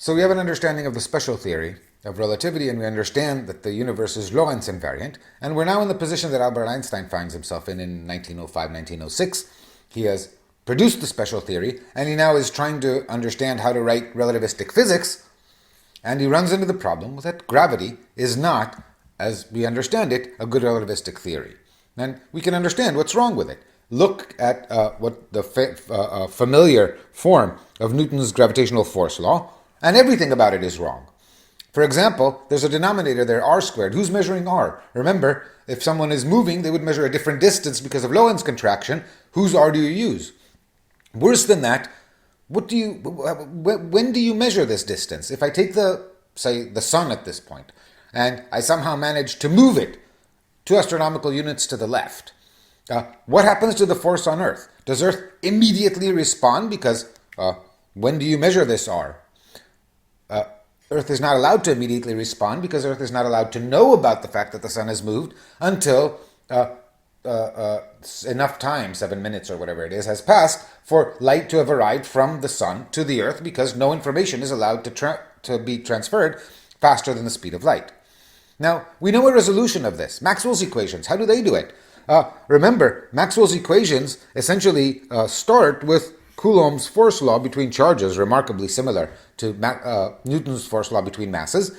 So we have an understanding of the special theory of relativity, and we understand that the universe is Lorentz invariant, and we're now in the position that Albert Einstein finds himself in 1905, 1906. He has produced the special theory, and he now is trying to understand how to write relativistic physics, and he runs into the problem that gravity is not, as we understand it, a good relativistic theory. And we can understand what's wrong with it. Look at what the familiar form of Newton's gravitational force law, and everything about it is wrong. For example, there's a denominator there, r squared. Who's measuring r? Remember, if someone is moving, they would measure a different distance because of Lorentz contraction. Whose r do you use? Worse than that, when do you measure this distance? If I take the sun at this point, and I somehow manage to move it 2 astronomical units to the left, what happens to the force on Earth? Does Earth immediately respond? Because when do you measure this r? Earth is not allowed to immediately respond because Earth is not allowed to know about the fact that the sun has moved until enough time, 7 minutes or whatever it is, has passed for light to have arrived from the sun to the Earth, because no information is allowed to be transferred faster than the speed of light. Now, we know a resolution of this. Maxwell's equations, how do they do it? Remember, Maxwell's equations essentially start with Coulomb's force law between charges, remarkably similar to Newton's force law between masses.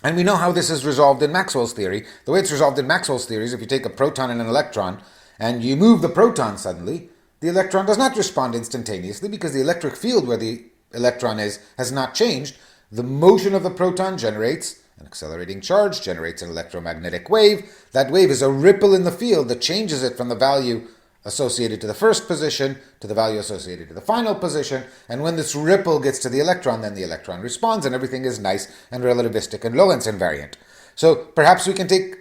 And we know how this is resolved in Maxwell's theory. The way it's resolved in Maxwell's theory is if you take a proton and an electron and you move the proton suddenly, the electron does not respond instantaneously because the electric field where the electron is has not changed. The motion of the proton generates an accelerating charge, generates an electromagnetic wave. That wave is a ripple in the field that changes it from the value associated to the first position to the value associated to the final position, and when this ripple gets to the electron, then the electron responds, and everything is nice and relativistic and Lorentz invariant. So perhaps we can take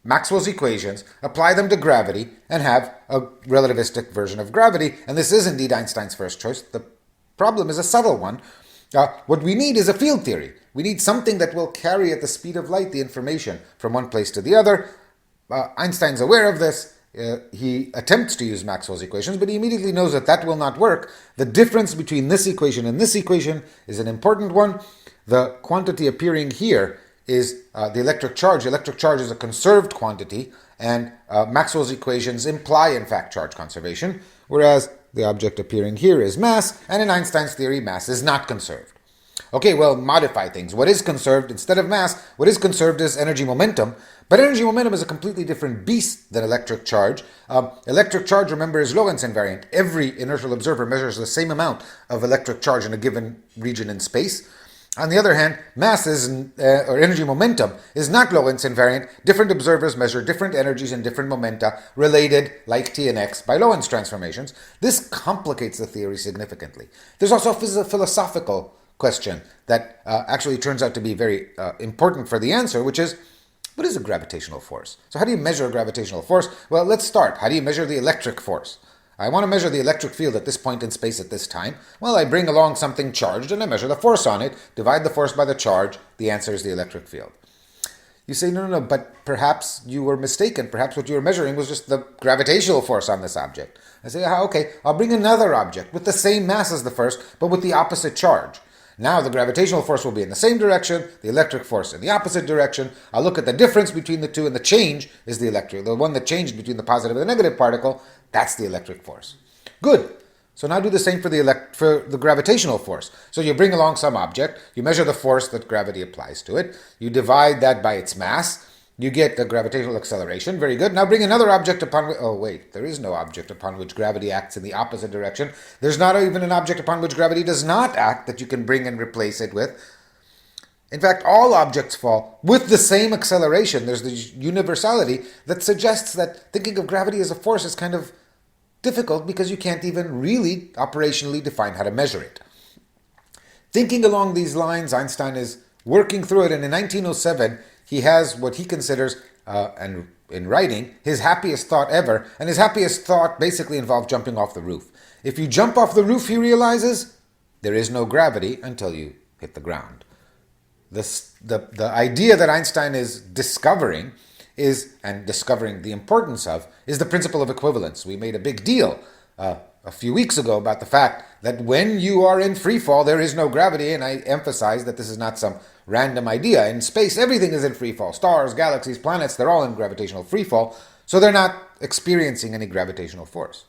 Maxwell's equations, apply them to gravity, and have a relativistic version of gravity, and this is indeed Einstein's first choice. The problem is a subtle one. What we need is a field theory. We need something that will carry at the speed of light the information from one place to the other. Einstein's aware of this. He attempts to use Maxwell's equations, but he immediately knows that that will not work. The difference between this equation and this equation is an important one. The quantity appearing here is the electric charge. The electric charge is a conserved quantity, and Maxwell's equations imply, in fact, charge conservation, whereas the object appearing here is mass, and in Einstein's theory, mass is not conserved. Okay, well, modify things. What is conserved instead of mass? What is conserved is energy momentum. But energy momentum is a completely different beast than electric charge. Electric charge, remember, is Lorentz invariant. Every inertial observer measures the same amount of electric charge in a given region in space. On the other hand, mass or energy momentum is not Lorentz invariant. Different observers measure different energies and different momenta related, like T and X, by Lorentz transformations. This complicates the theory significantly. There's also a philosophical question that actually turns out to be very important for the answer, which is, what is a gravitational force? So how do you measure a gravitational force? Well, let's start. How do you measure the electric force? I want to measure the electric field at this point in space at this time. Well, I bring along something charged and I measure the force on it, divide the force by the charge. The answer is the electric field. You say, no, but perhaps you were mistaken. Perhaps what you were measuring was just the gravitational force on this object. I say, okay, I'll bring another object with the same mass as the first, but with the opposite charge. Now the gravitational force will be in the same direction, the electric force in the opposite direction. I'll look at the difference between the two, and the change is the one that changed between the positive and the negative particle. That's the electric force. Good. So now do the same for the gravitational force. So you bring along some object, you measure the force that gravity applies to it, you divide that by its mass, you get the gravitational acceleration. Very good. Now bring another object upon which... Oh, wait. There is no object upon which gravity acts in the opposite direction. There's not even an object upon which gravity does not act that you can bring and replace it with. In fact, all objects fall with the same acceleration. There's the universality that suggests that thinking of gravity as a force is kind of difficult because you can't even really operationally define how to measure it. Thinking along these lines, Einstein is working through it, and in 1907, he has what he considers, and in writing, his happiest thought ever. And his happiest thought basically involved jumping off the roof. If you jump off the roof, he realizes, there is no gravity until you hit the ground. The idea that Einstein is discovering and discovering the importance of, is the principle of equivalence. We made a big deal a few weeks ago about the fact that when you are in free fall, there is no gravity, and I emphasize that this is not some random idea. In space, everything is in free fall. Stars, galaxies, planets, they're all in gravitational free fall, so they're not experiencing any gravitational force.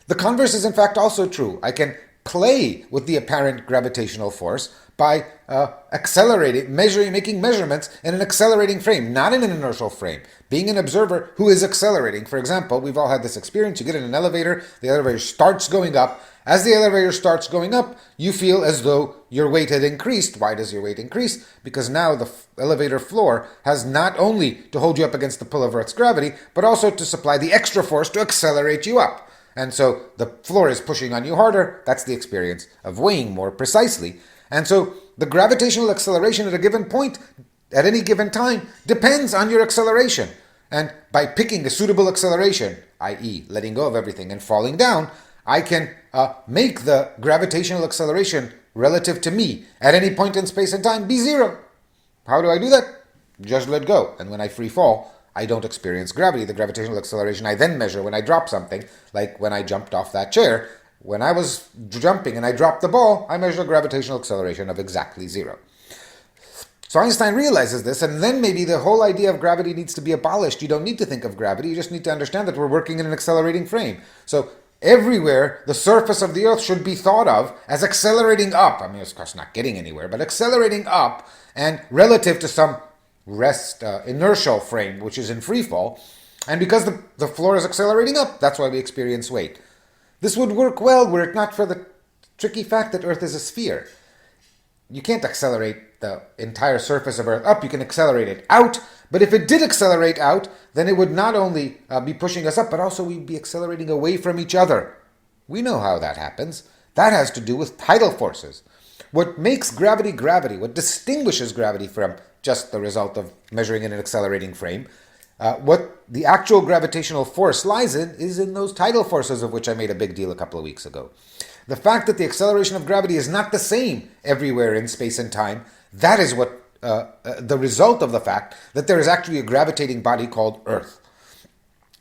The converse is in fact also true. I can play with the apparent gravitational force by accelerating, making measurements in an accelerating frame, not in an inertial frame. Being an observer who is accelerating. For example, we've all had this experience. You get in an elevator, the elevator starts going up. As the elevator starts going up, you feel as though your weight had increased. Why does your weight increase? Because now the elevator floor has not only to hold you up against the pull of Earth's gravity, but also to supply the extra force to accelerate you up. And so the floor is pushing on you harder. That's the experience of weighing more precisely. And so the gravitational acceleration at a given point, at any given time, depends on your acceleration. And by picking a suitable acceleration, i.e. letting go of everything and falling down, I can make the gravitational acceleration relative to me at any point in space and time be zero. How do I do that? Just let go. And when I free fall, I don't experience gravity. The gravitational acceleration I then measure when I drop something, like when I jumped off that chair. When I was jumping and I dropped the ball, I measured a gravitational acceleration of exactly zero. So Einstein realizes this, and then maybe the whole idea of gravity needs to be abolished. You don't need to think of gravity, you just need to understand that we're working in an accelerating frame. So everywhere, the surface of the Earth should be thought of as accelerating up. I mean, of course, not getting anywhere, but accelerating up, and relative to some inertial frame, which is in free fall. And because the floor is accelerating up, that's why we experience weight. This would work well were it not for the tricky fact that Earth is a sphere. You can't accelerate the entire surface of Earth up, you can accelerate it out, but if it did accelerate out, then it would not only be pushing us up, but also we'd be accelerating away from each other. We know how that happens. That has to do with tidal forces. What makes gravity gravity, what distinguishes gravity from just the result of measuring in an accelerating frame, what the actual gravitational force lies in is in those tidal forces of which I made a big deal a couple of weeks ago. The fact that the acceleration of gravity is not the same everywhere in space and time, that is what the result of the fact that there is actually a gravitating body called Earth.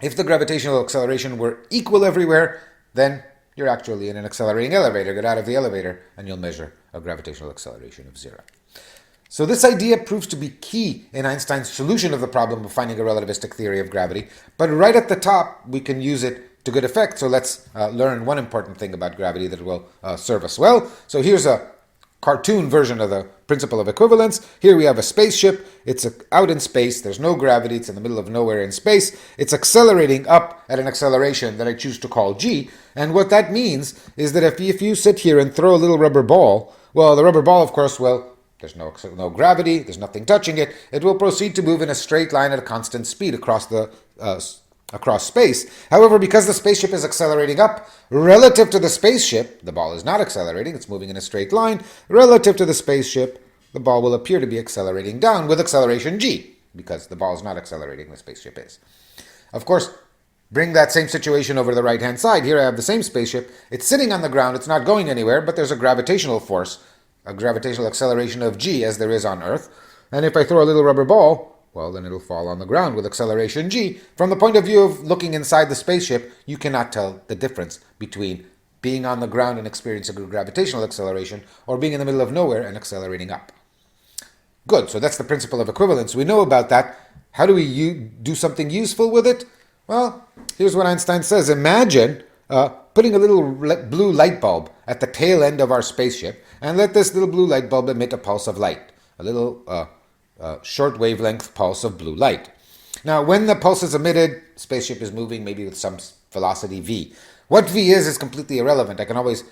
If the gravitational acceleration were equal everywhere, then you're actually in an accelerating elevator. Get out of the elevator and you'll measure a gravitational acceleration of zero. So this idea proves to be key in Einstein's solution of the problem of finding a relativistic theory of gravity. But right at the top, we can use it to good effect. So let's learn one important thing about gravity that will serve us well. So here's a cartoon version of the principle of equivalence. Here we have a spaceship. It's out in space. There's no gravity. It's in the middle of nowhere in space. It's accelerating up at an acceleration that I choose to call g. And what that means is that if you sit here and throw a little rubber ball, well, the rubber ball, of course, there's no gravity, there's nothing touching it. It will proceed to move in a straight line at a constant speed across space. However, because the spaceship is accelerating up, relative to the spaceship, the ball is not accelerating, it's moving in a straight line. Relative to the spaceship, the ball will appear to be accelerating down with acceleration g, because the ball is not accelerating, the spaceship is. Of course, bring that same situation over to the right-hand side. Here I have the same spaceship. It's sitting on the ground, it's not going anywhere, but there's a gravitational force, a gravitational acceleration of g as there is on Earth. And if I throw a little rubber ball, well, then it'll fall on the ground with acceleration g. From the point of view of looking inside the spaceship, you cannot tell the difference between being on the ground and experiencing a gravitational acceleration or being in the middle of nowhere and accelerating up. Good, so that's the principle of equivalence. We know about that. How do we do something useful with it? Well, here's what Einstein says. Imagine putting a little blue light bulb at the tail end of our spaceship and let this little blue light bulb emit a pulse of light, a little short wavelength pulse of blue light. Now, when the pulse is emitted, spaceship is moving maybe with some velocity v. What v is completely irrelevant. I can always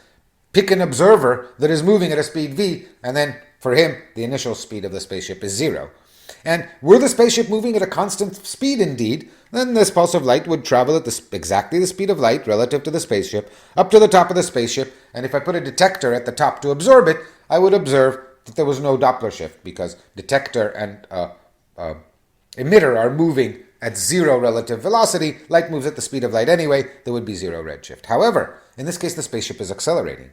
pick an observer that is moving at a speed v, and then for him, the initial speed of the spaceship is zero. And were the spaceship moving at a constant speed indeed, then this pulse of light would travel at exactly the speed of light relative to the spaceship, up to the top of the spaceship, and if I put a detector at the top to absorb it, I would observe that there was no Doppler shift, because detector and emitter are moving at zero relative velocity. Light moves at the speed of light anyway, there would be zero redshift. However, in this case, the spaceship is accelerating.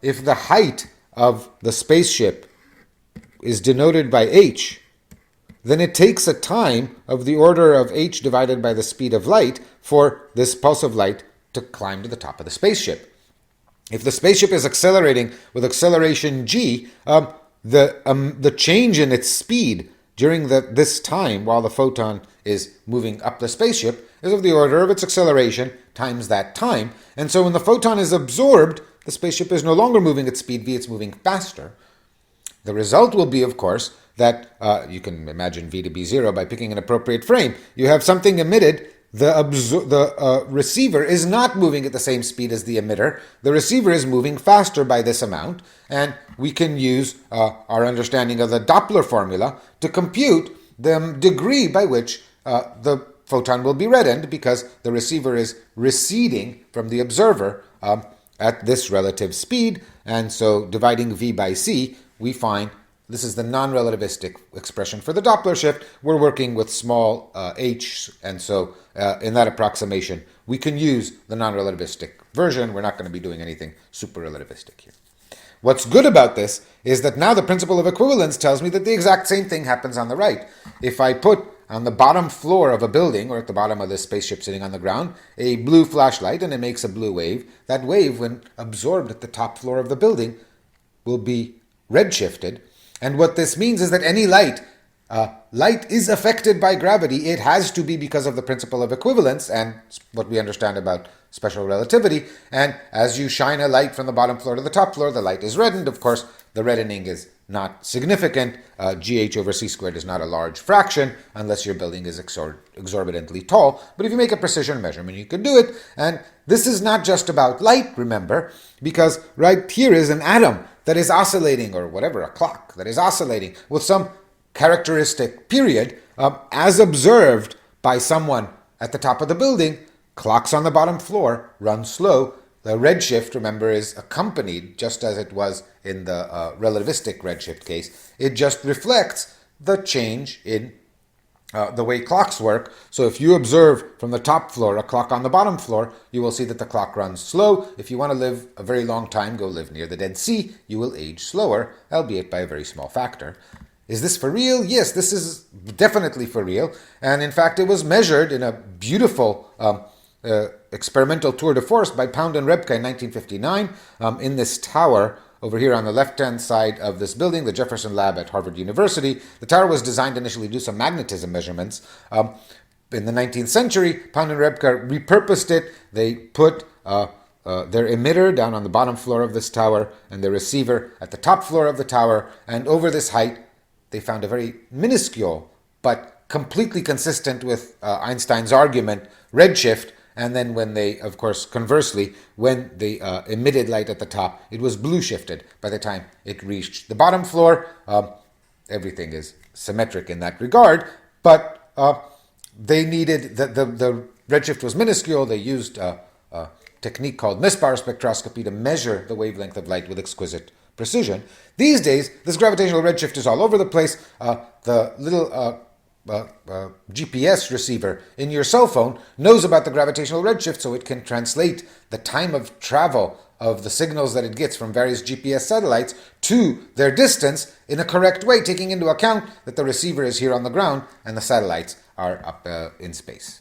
If the height of the spaceship is denoted by h, then it takes a time of the order of h divided by the speed of light for this pulse of light to climb to the top of the spaceship. If the spaceship is accelerating with acceleration g, the change in its speed during this time while the photon is moving up the spaceship is of the order of its acceleration times that time. And so when the photon is absorbed, the spaceship is no longer moving at speed v, it's moving faster. The result will be, of course, that you can imagine v to be 0 by picking an appropriate frame. You have something emitted. The receiver is not moving at the same speed as the emitter. The receiver is moving faster by this amount, and we can use our understanding of the Doppler formula to compute the degree by which the photon will be reddened, because the receiver is receding from the observer at this relative speed. And so dividing v by c, we find this is the non-relativistic expression for the Doppler shift. We're working with small h, and so in that approximation, we can use the non-relativistic version. We're not going to be doing anything super relativistic here. What's good about this is that now the principle of equivalence tells me that the exact same thing happens on the right. If I put on the bottom floor of a building, or at the bottom of this spaceship sitting on the ground, a blue flashlight, and it makes a blue wave, that wave, when absorbed at the top floor of the building, will be redshifted. And what this means is that any light is affected by gravity. It has to be because of the principle of equivalence and what we understand about special relativity. And as you shine a light from the bottom floor to the top floor, the light is reddened. Of course, the reddening is not significant. GH over c squared is not a large fraction unless your building is exorbitantly tall. But if you make a precision measurement, you can do it. And this is not just about light, remember, because right here is an atom that is oscillating, or whatever, a clock that is oscillating with some characteristic period, as observed by someone at the top of the building. Clocks on the bottom floor run slow. The redshift, remember, is accompanied, just as it was in the relativistic redshift case. It just reflects the change in the way clocks work. So if you observe from the top floor a clock on the bottom floor, you will see that the clock runs slow. If you want to live a very long time, go live near the Dead Sea. You will age slower, albeit by a very small factor. Is this for real? Yes, this is definitely for real. And in fact, it was measured in a beautiful experimental tour de force by Pound and Rebka in 1959 in this tower over here on the left-hand side of this building, the Jefferson Lab at Harvard University. The tower was designed initially to do some magnetism measurements. In the 19th century, Pound and Rebka repurposed it. They put their emitter down on the bottom floor of this tower and their receiver at the top floor of the tower. And over this height, they found a very minuscule but completely consistent with Einstein's argument redshift. And then when they, of course, conversely, when they emitted light at the top, it was blue shifted by the time it reached the bottom floor. Everything is symmetric in that regard, but they needed, the redshift was minuscule. They used a technique called mispower spectroscopy to measure the wavelength of light with exquisite precision. These days, this gravitational redshift is all over the place. The little GPS receiver in your cell phone knows about the gravitational redshift, so it can translate the time of travel of the signals that it gets from various GPS satellites to their distance in a correct way, taking into account that the receiver is here on the ground and the satellites are up in space.